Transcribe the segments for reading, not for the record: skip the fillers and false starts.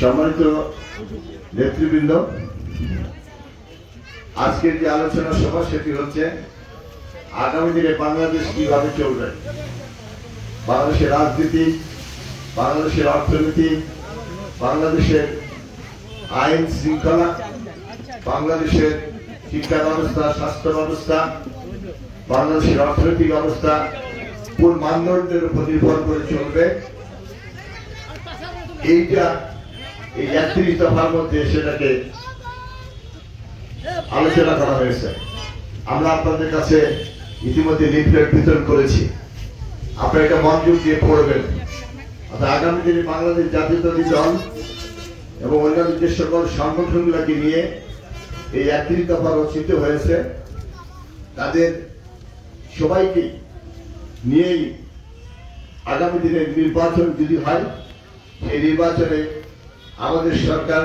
সম্মানিত নেতৃবৃন্দ, আজকের যে আলোচনা সভা সেটি হচ্ছে আগামী দিনে বাংলাদেশ কিভাবে চলবে। বাংলাদেশের রাজনীতি, বাংলাদেশের অর্থনীতি, বাংলাদেশের আইন শৃঙ্খলা, বাংলাদেশের শিক্ষা ব্যবস্থা, স্বাস্থ্য ব্যবস্থা, বাংলাদেশের অর্থনৈতিক অবস্থা কোন মানদণ্ডের উপর নির্ভর করে চলবে, এইটা এই ৩১ দফার মধ্যে সেটাকে আলোচনা করা হয়েছে। আমরা আপনাদের কাছে ইতিমধ্যে লিফলেট বিতরণ করেছি, আপনারা এটা মনোযোগ দিয়ে পড়বেন। আগামী দিনে বাংলাদেশ জাতীয়তাবাদী দল এবং অন্যান্য যে সকল সংগঠনগুলোকে নিয়ে এই ৩১ দফা রচিত হয়েছে, তাদের সবাইকে নিয়েই আগামী দিনে নির্বাচন যদি হয়, সেই নির্বাচনে আমাদের সরকার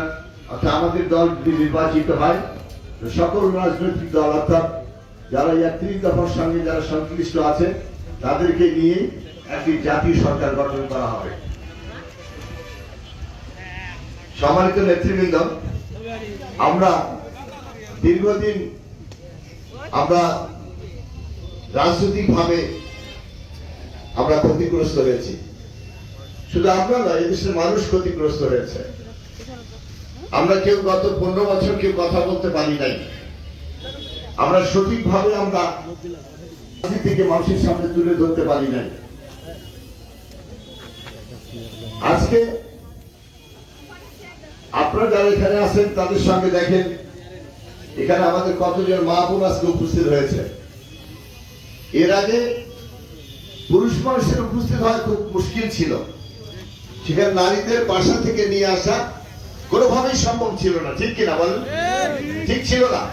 অর্থাৎ আমাদের দল যদি নির্বাচিত হয়, সকল রাজনৈতিক দল অর্থাৎ যারা ৩১ দফার সঙ্গে যারা সংশ্লিষ্ট আছে তাদেরকে নিয়ে একটি জাতীয় সরকার গঠন করা হবে। সম্মানিত নেতৃবৃন্দ, আমরা দীর্ঘদিন আমরা রাজনৈতিকভাবে আমরা ক্ষতিগ্রস্ত হয়েছি। শুধু আমরা না, এদেশের মানুষ ক্ষতিগ্রস্ত হয়েছে। আমরা কেউ গত 15 বছর কেউ কথা বলতে পারি নাই। আমরা সঠিকভাবে আমরা রাজনীতিকে মানুষের সামনে তুলে ধরতে পারি নাই। আজকে আপনারা যারা এখানে আছেন তাদের সঙ্গে দেখেন এখানে আমাদের কতজন মা বোন আজকে উপস্থিত হয়েছে। এর আগে পুরুষ মানুষের উপস্থিত হওয়া খুব মুশকিল ছিল, সেখানে নারীদের বাসা থেকে নিয়ে আসা কোনোভাবেই সম্ভব ছিল না। ঠিক কিনা বলেন? ঠিক ছিল না।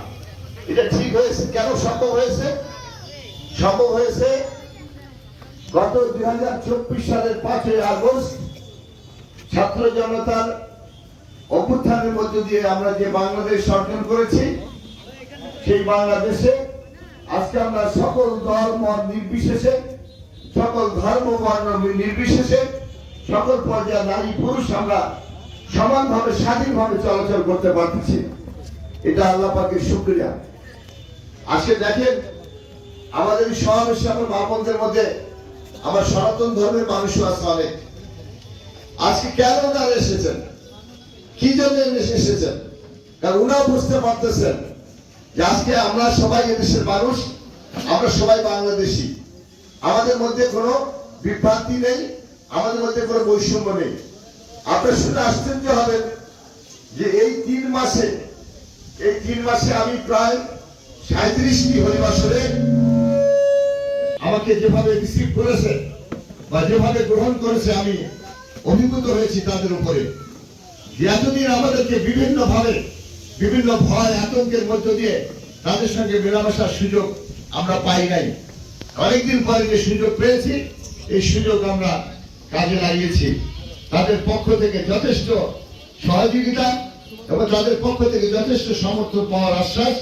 এটা ঠিক হয়েছে। কেন সম্ভব হয়েছে? সম্ভব হয়েছে গত 2024 সালের 5ই আগস্ট ছাত্র জনতার অভ্যুত্থানের মধ্য দিয়ে আমরা যে বাংলাদেশ অর্জন করেছি, সেই বাংলাদেশে আজকে আমরা সকল দল মত নির্বিশেষে, সকল ধর্ম বর্ণ নির্বিশেষে, সকল পর্যায়ে নারী পুরুষ আমরা সমানভাবে স্বাধীনভাবে চলাচল করতে পারতেছি। এটা আল্লাহ পাকের শুকরিয়া। আজকে দেখেন আমাদের সমাবেশে আমার মা বোনদের মধ্যে আমার সনাতন ধর্মের মানুষও আছে অনেক। আজকে কেন ওনারা এসেছেন, কি জন্য এসেছেন? কারণ ওনারা বুঝতে পারতেছেন যে আজকে আমরা সবাই এদেশের মানুষ, আমরা সবাই বাংলাদেশি। আমাদের মধ্যে কোনো বিভ্রান্তি নেই, আমাদের মধ্যে কোনো বৈষম্য নেই। আপনার শুনে আশ্চর্য হবেন যে এই 3 মাসে আমি প্রায় 37টি হরিবাসরে আমাকে যেভাবে রিসিভ করেছে বা যেভাবে গ্রহণ করেছে, আমি অভিভূত হয়েছি তাদের উপরে। এতদিন আমাদেরকে বিভিন্নভাবে বিভিন্ন ভয় আতঙ্কের মধ্য দিয়ে তাদের সঙ্গে মেলামেশার সুযোগ আমরা পাই নাই। অনেকদিন পরে যে সুযোগ পেয়েছি, এই সুযোগ আমরা কাজে লাগিয়েছি। তাদের পক্ষ থেকে যথেষ্ট সহযোগিতা এবং তাদের পক্ষ থেকে যথেষ্ট সমর্থন পাওয়ার আশ্বাস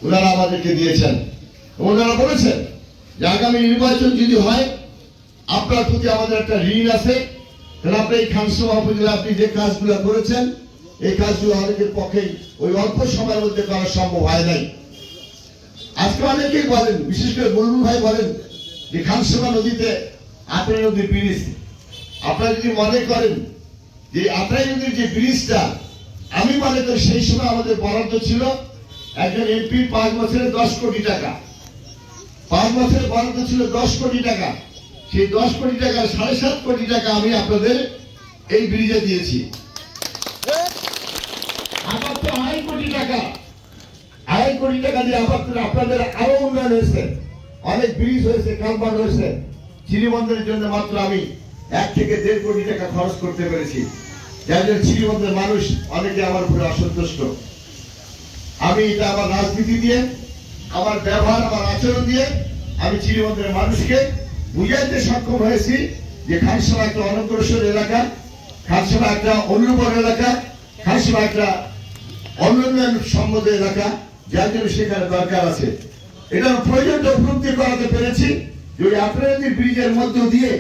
ওনারা আমাদেরকে দিয়েছেন। ওনারা বলেছেন যে আগামী নির্বাচন যদি হয়, আপনার প্রতি আমাদের একটা ঋণ আছে। কারণ আপনি এই খানসামা উপজেলা আপনি যে কাজগুলো করেছেন, এই কাজগুলো অনেকের পক্ষেই ওই অল্প সময়ের মধ্যে করা সম্ভব হয় নাই। আজকে অনেকেই বলেন, বিশেষ করে বুলবুল ভাই বলেন যে খানসামা নদীতে আত্রাই নদীর ব্রিজ। আপনারা যদি মনে করেন যে আত্রাই নদীর যে ব্রিজটা, আমি মনে করি সেই সময় আমাদের বরাদ্দ ছিল একজন এমপি 5 বছরে 10 কোটি টাকা। 5 বছরে বরাদ্দ ছিল 10 কোটি টাকা। সেই 10 কোটি টাকার 7.5 কোটি টাকা আমি আপনাদের এই ব্রিজে দিয়েছি। আবার তো 2.5 কোটি টাকা, 2.5 কোটি টাকা দিয়ে আপনাদের আরো উন্নয়ন হয়েছে, অনেক ব্রিজ হয়েছে, কালভার্ট হয়েছে। চিরিবন্দরের জন্য মাত্র আমি 1 থেকে 1.5 কোটি টাকা খরচ করতে পেরেছি, যার জন্য চিরিবন্দরের মানুষ অনেকে আমার উপরে অসন্তুষ্ট। আমি এটা আমার রাজনীতি দিয়ে, আমার ব্যবহার, আমার আচরণ দিয়ে আমি চিরিবন্দরের মানুষকে বুঝাইতে সক্ষম হয়েছি যে খানসামা একটা অনগ্রসর এলাকা, খানসামা একটা অনুর্বর এলাকা, খানসামা একটা অনুন্নয়ন সম্মত এলাকা, যার জন্য সেখানে দরকার আছে। এটার প্রয়োজনটা উপলব্ধি করাতে পেরেছি যে ওই আত্রাই নদীর ব্রিজের মধ্য দিয়ে